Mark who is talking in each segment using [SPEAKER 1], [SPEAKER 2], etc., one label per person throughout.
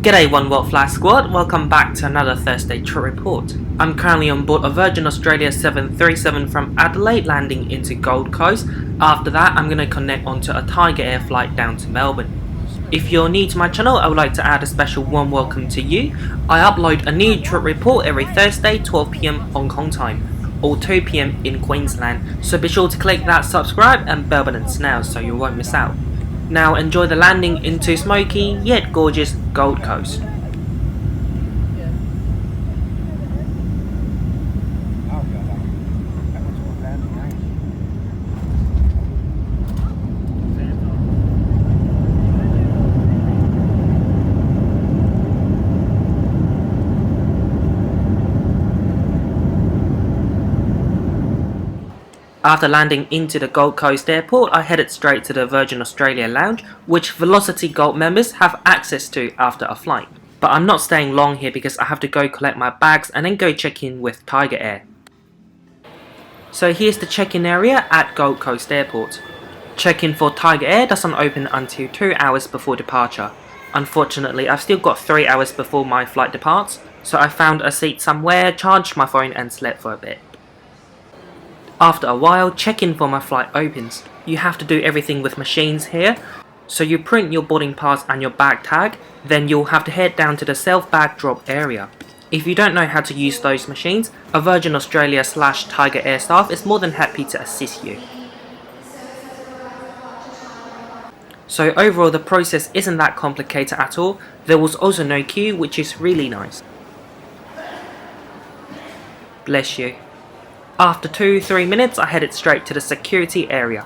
[SPEAKER 1] G'day OWFsquad, welcome back to another Thursday trip report. I'm currently on board a Virgin Australia 737 from Adelaide landing into Gold Coast. After that I'm going to connect onto a TIGERAIR flight down to Melbourne. If you're new to my channel, I would like to add a special warm welcome to you. I upload a new trip report every Thursday 12 PM Hong Kong time, or 2 PM in Queensland, so be sure to click that subscribe and bell button now so you won't miss out. Now enjoy the landing into smoky yet gorgeous Gold Coast. After landing into the Gold Coast airport, I headed straight to the Virgin Australia lounge, which Velocity Gold members have access to after a flight. But I'm not staying long here because I have to go collect my bags and then go check in with TIGERAIR. So here's the check-in area at Gold Coast Airport. Check-in for TIGERAIR doesn't open until 2 hours before departure. Unfortunately, I've still got 3 hours before my flight departs, so I found a seat somewhere, charged my phone and slept for a bit. After a while, check-in for my flight opens. You have to do everything with machines here, so you print your boarding pass and your bag tag, then you'll have to head down to the self-bag drop area. If you don't know how to use those machines, a Virgin Australia / TIGERAIR staff is more than happy to assist you. So overall the process isn't that complicated at all. There was also no queue, which is really nice. Bless you. After 2-3 minutes I headed straight to the security area.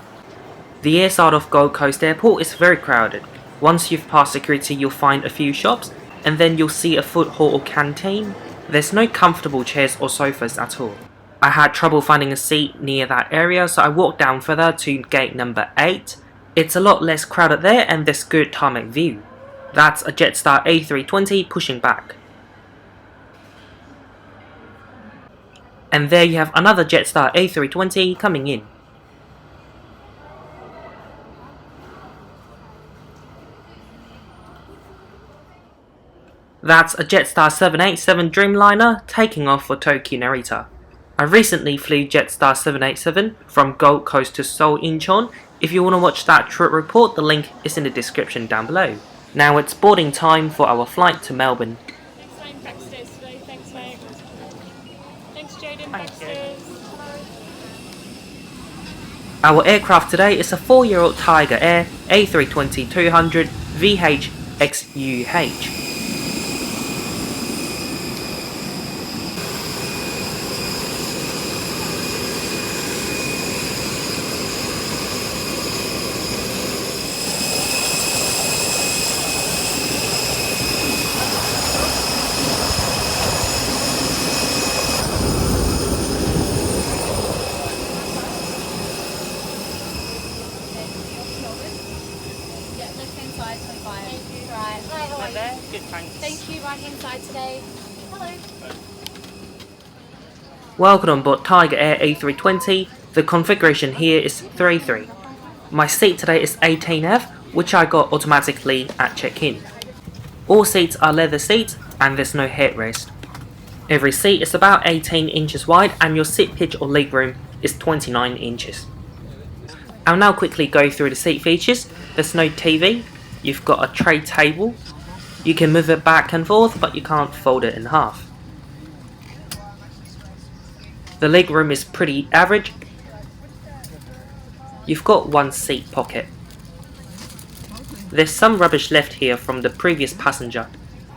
[SPEAKER 1] The airside of Gold Coast Airport is very crowded. Once you've passed security you'll find a few shops and then you'll see a food hall or canteen. There's no comfortable chairs or sofas at all. I had trouble finding a seat near that area, so I walked down further to gate number 8. It's a lot less crowded there and there's good tarmac view. That's a Jetstar A320 pushing back. And there you have another Jetstar A320 coming in. That's a Jetstar 787 Dreamliner taking off for Tokyo Narita. I recently flew Jetstar 787 from Gold Coast to Seoul Incheon. If you want to watch that trip report, the link is in the description down below. Now it's boarding time for our flight to Melbourne. Our aircraft today is a 4-year-old TIGERAIR A320-200 VH-XUH.
[SPEAKER 2] Thank you, right hand side today. Hello.
[SPEAKER 1] Welcome on board TIGERAIR A320. The configuration here is 3-3. My seat today is 18F, which I got automatically at check-in. All seats are leather seats and there's no headrest. Every seat is about 18 inches wide and your seat pitch or legroom is 29 inches. I'll now quickly go through the seat features. There's no TV, you've got a tray table. You can move it back and forth, but you can't fold it in half. The legroom is pretty average. You've got one seat pocket. There's some rubbish left here from the previous passenger.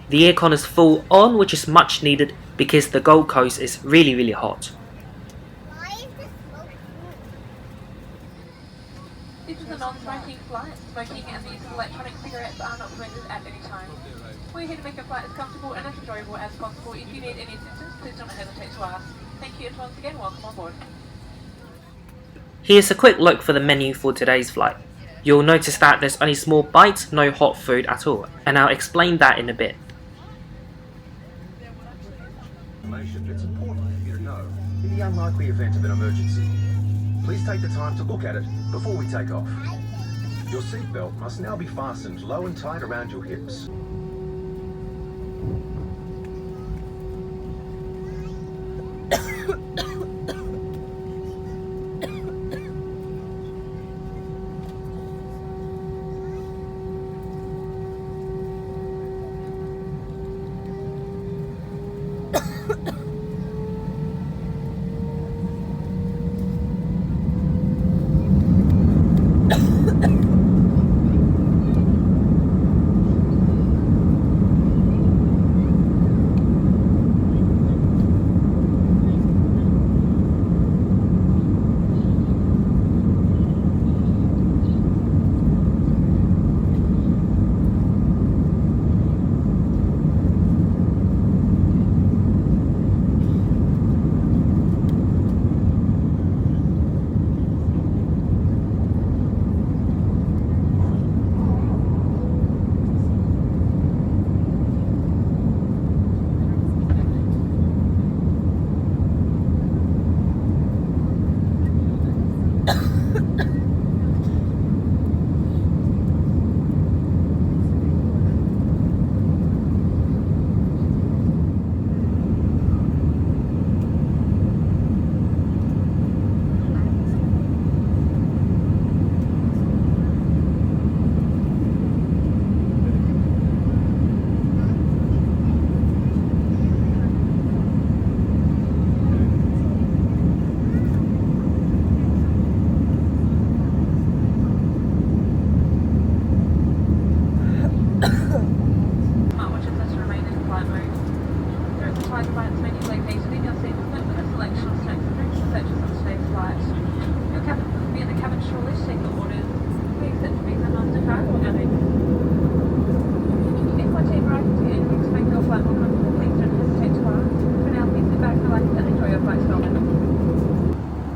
[SPEAKER 1] The aircon is full on, which is much needed because the Gold Coast is really hot.
[SPEAKER 3] This is a non-smoking flight. Smoking and the use of electronic cigarettes are not permitted at any time. We're here to make your flight as comfortable and as enjoyable as possible. If you need any assistance, please don't hesitate to ask. Thank you and once again, welcome on board.
[SPEAKER 1] Here's a quick look for the menu for today's flight. You'll notice that there's only small bites, no hot food at all, and I'll explain that in a bit.
[SPEAKER 4] It's important for you to know in the unlikely event of an emergency. Please take the time to look at it before we take off. Your seatbelt must now be fastened low and tight around your hips.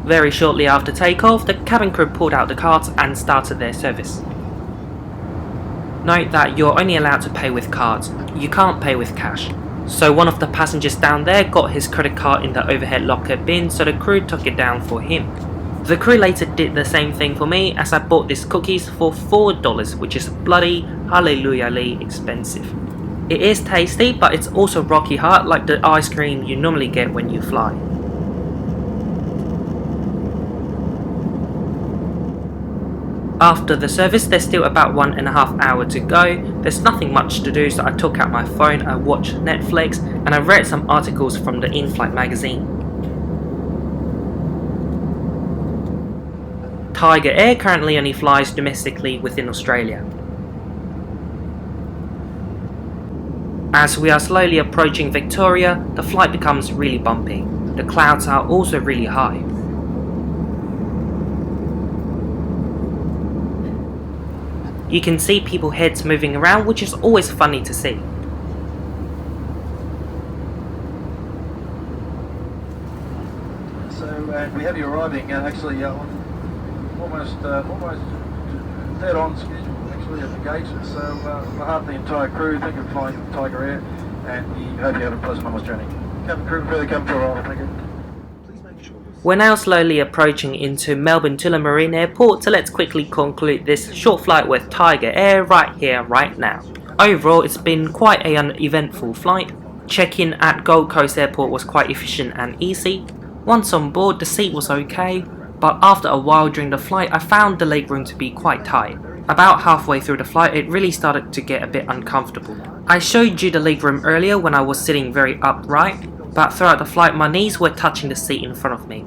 [SPEAKER 1] Very shortly after takeoff, the cabin crew pulled out the cards and started their service. Note that you're only allowed to pay with cards, you can't pay with cash. So one of the passengers down there got his credit card in the overhead locker bin, so the crew took it down for him. The crew later did the same thing for me as I bought these cookies for $4, which is bloody hallelujahly expensive. It is tasty, but it's also rocky hard like the ice cream you normally get when you fly. After the service, there's still about 1.5 hours to go. There's nothing much to do, so I took out my phone, I watched Netflix, and I read some articles from the Inflight magazine. Tiger Air currently only flies domestically within Australia. As we are slowly approaching Victoria, the flight becomes really bumpy. The clouds are also really high. You can see people's heads moving around, which is always funny to see.
[SPEAKER 5] So we have you arriving actually almost dead on schedule actually at the gate. So on behalf of the entire crew, thank you for flying Tiger Air, and we hope you have a pleasant Mama's journey. Cabin crew, further come to arrival, thank you.
[SPEAKER 1] We're now slowly approaching into Melbourne Tullamarine Airport, so let's quickly conclude this short flight with Tiger Air right here, right now. Overall, it's been quite an uneventful flight. Check-in at Gold Coast Airport was quite efficient and easy. Once on board, the seat was okay, but after a while during the flight, I found the legroom to be quite tight. About halfway through the flight, it really started to get a bit uncomfortable. I showed you the legroom earlier when I was sitting very upright, but throughout the flight my knees were touching the seat in front of me.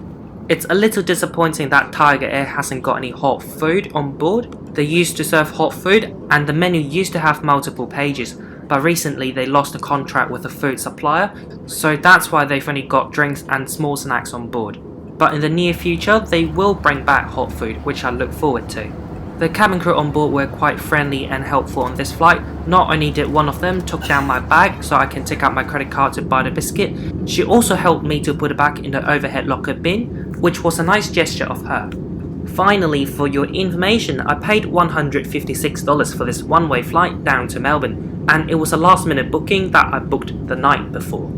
[SPEAKER 1] It's a little disappointing that Tiger Air hasn't got any hot food on board. They used to serve hot food and the menu used to have multiple pages, but recently they lost the contract with the food supplier, so that's why they've only got drinks and small snacks on board. But in the near future they will bring back hot food, which I look forward to. The cabin crew on board were quite friendly and helpful on this flight. Not only did one of them took down my bag so I can take out my credit card to buy the biscuit, she also helped me to put it back in the overhead locker bin, which was a nice gesture of her. Finally, for your information, I paid $156 for this one-way flight down to Melbourne, and it was a last-minute booking that I booked the night before.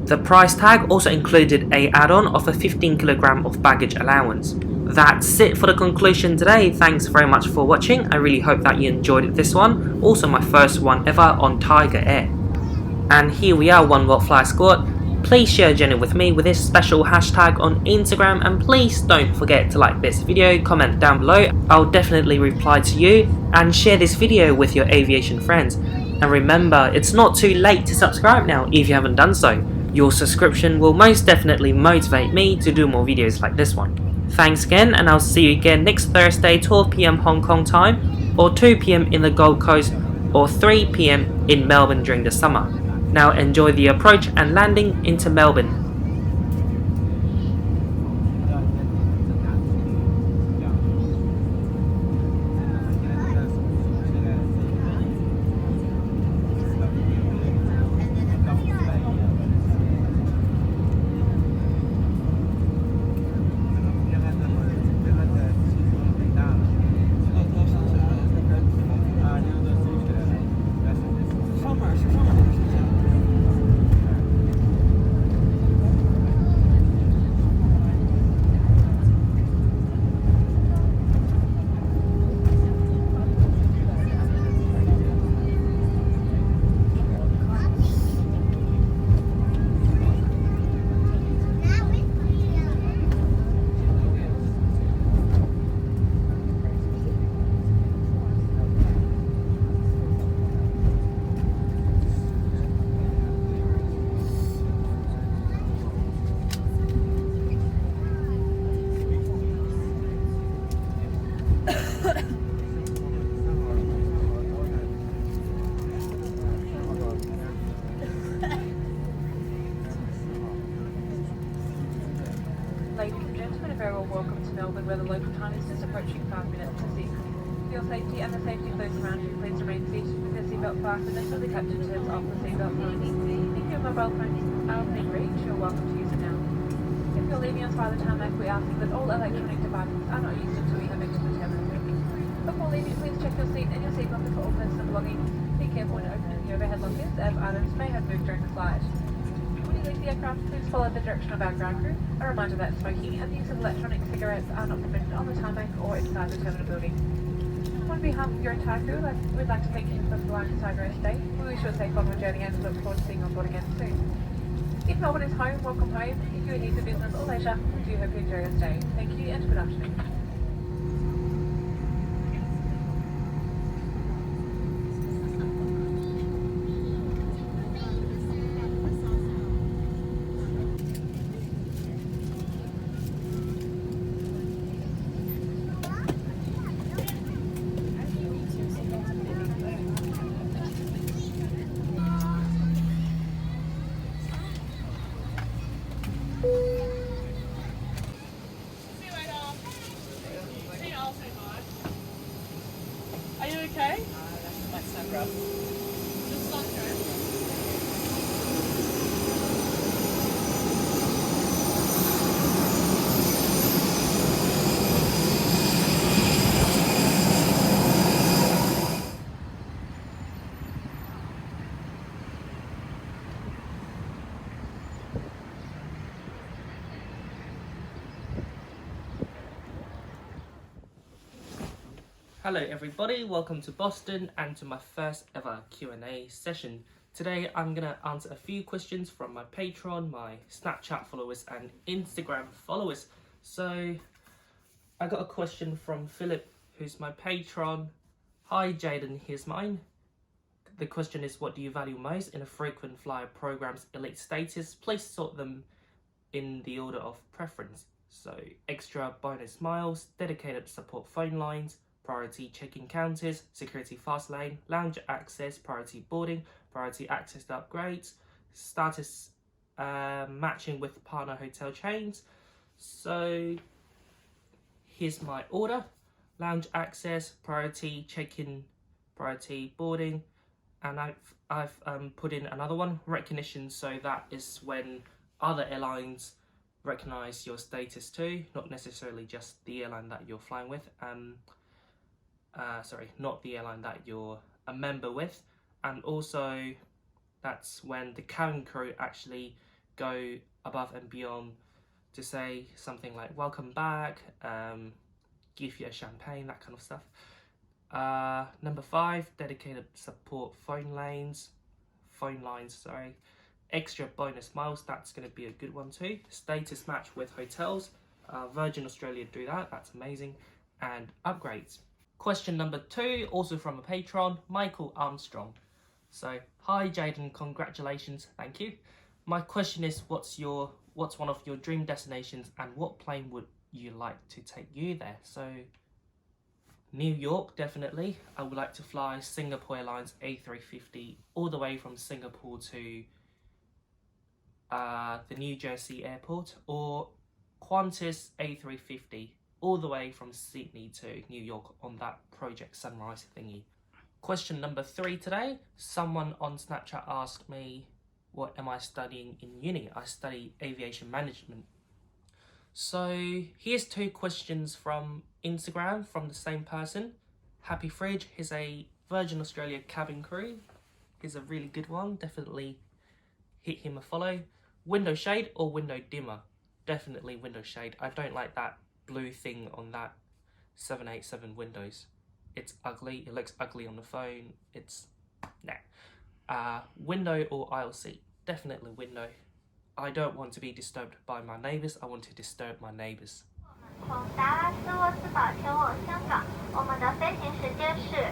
[SPEAKER 1] The price tag also included a add-on of a 15 kg of baggage allowance. That's it for the conclusion today. Thanks very much for watching. I really hope that you enjoyed this one. Also my first one ever on Tiger Air. And here we are, OWFsquad. Please share a journey with me with this special hashtag on Instagram, and please don't forget to like this video, comment down below. I'll definitely reply to you, and share this video with your aviation friends. And remember, it's not too late to subscribe now if you haven't done so. Your subscription will most definitely motivate me to do more videos like this one. Thanks again, and I'll see you again next Thursday 12 PM Hong Kong time, or 2 PM in the Gold Coast, or 3 PM in Melbourne during the summer. Now enjoy the approach and landing into Melbourne.
[SPEAKER 3] Ladies and gentlemen, a very well welcome to Melbourne, where the local time is just approaching 5 minutes to 6. For your safety and the safety of those around you, please remain seated with your seatbelt fastened until the captain turns off the seatbelt sign. If your mobile phone is out of reach, you're welcome to use it now. If you're leaving us by the tarmac, we ask that all electronic devices are not used until you have exited the terminal. Before leaving, please check your seat and your seat belt for all personal belongings. Be careful when opening the overhead lockers, as items may have moved during the flight. When you leave the aircraft, please follow the direction of our ground crew. A reminder that smoking and the use of electronic cigarettes are not permitted on the tarmac or inside the terminal building. On behalf of your entire crew, we'd like to thank you for flying TIGERAIR today. We wish you a safe onward journey and look forward to seeing you on board again soon. If Melbourne is home, welcome home. If you're here for business or leisure, we do hope you enjoy your stay. Thank you and good afternoon.
[SPEAKER 6] Are you okay? That's my sunroof. Just sunroof.
[SPEAKER 1] Hello everybody, welcome to Boston and to my first ever Q&A session. Today I'm going to answer a few questions from my Patreon, my Snapchat followers and Instagram followers. So I got a question from Philip, who's my patron. Hi Jaden, here's mine. The question is, what do you value most in a frequent flyer program's elite status? Please sort them in the order of preference. So extra bonus miles, dedicated support phone lines, priority check-in counters, security fast lane, lounge access, priority boarding, priority access to upgrades, status matching with partner hotel chains. So here's my order: lounge access, priority check-in, priority boarding, and I've put in another one, recognition. So that is when other airlines recognize your status too, not necessarily just the airline that you're flying with. Not the airline that you're a member with. And also that's when the cabin crew actually go above and beyond to say something like welcome back, give you a champagne, that kind of stuff. Number 5, dedicated support phone lines, extra bonus miles, that's going to be a good one too. Status match with hotels, Virgin Australia do that, that's amazing. And upgrades. Question number 2, also from a patron, Michael Armstrong. So, hi Jaden, congratulations, thank you. My question is, what's one of your dream destinations and what plane would you like to take you there? So, New York, definitely. I would like to fly Singapore Airlines A350 all the way from Singapore to the New Jersey airport, or Qantas A350 all the way from Sydney to New York on that Project Sunrise thingy. Question number 3 today. Someone on Snapchat asked me, what am I studying in uni? I study aviation management. So here's 2 questions from Instagram from the same person. Happy Fridge, he's a Virgin Australia cabin crew. He's a really good one, definitely hit him a follow. Window shade or window dimmer? Definitely window shade. I don't like that blue thing on that 787 windows. It's ugly, it looks ugly on the phone, it's nah. Window or aisle seat? Definitely window. I don't want to be disturbed by my neighbours, I want to disturb my neighbours.
[SPEAKER 7] 从达拉斯沃斯堡前往香港，我们的飞行时间是